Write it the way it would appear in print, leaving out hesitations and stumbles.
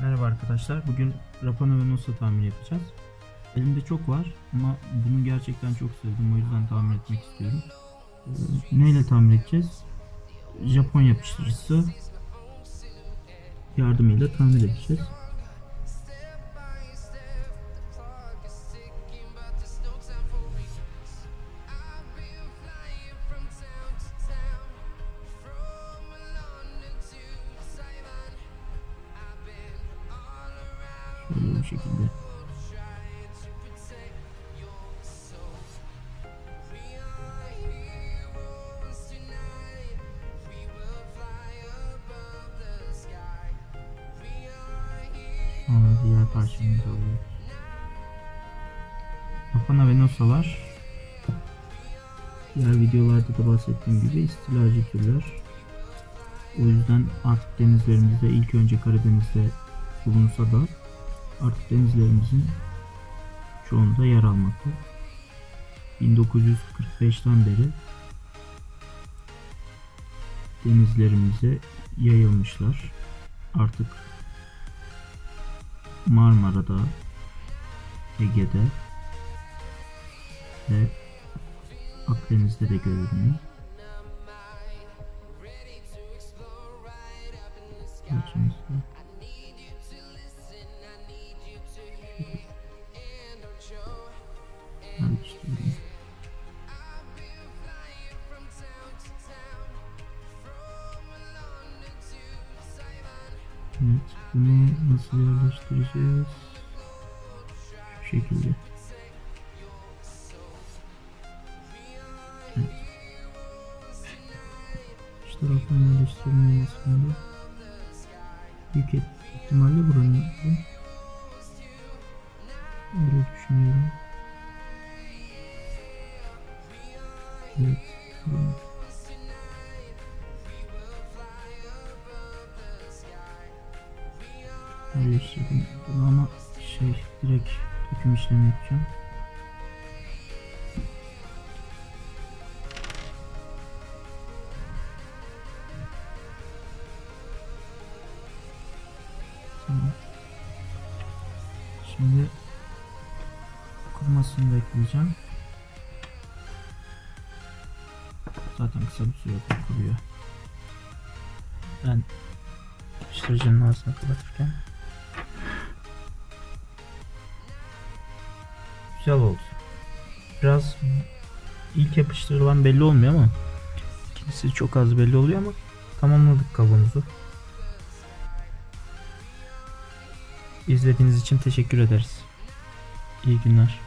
Merhaba arkadaşlar. Bugün Rapana ve Nosa tamir yapacağız. Elimde çok var ama bunu gerçekten çok sevdim. O yüzden tamir etmek istiyorum. Neyle tamir edeceğiz? Japon yapıştırıcısı yardımıyla tamir edeceğiz. Şöyle bu şekilde. Sonra diğer parçamızı alıyoruz. Rapana ve Nosa'lar diğer videolarda da bahsettiğim gibi istilacı türler. O yüzden artık denizlerimizde, ilk önce Karadeniz'de bulunsa da artık denizlerimizin çoğunda yer almakta. 1945'ten beri denizlerimize yayılmışlar. Artık Marmara'da, Ege'de ve Akdeniz'de de görülüyor. Evet, bunu nasıl yerleştireceğiz? Şu şekilde. Evet. İşte taraftan yerleştirilmesinde büyük ihtimalle buranın öyle düşünüyorum. Evet. Yerleştirdim bunu ama direkt döküm işlemi yapacağım. Tamam. Şimdi kurumasını bekleyeceğim. Zaten kısa bir süre kuruyor. Ben yapıştırıcının ağzını kapatırken güzel oldu. Biraz ilk yapıştırılan belli olmuyor ama ikincisi çok az belli oluyor ama tamamladık kabuğumuzu. İzlediğiniz için teşekkür ederiz. İyi günler.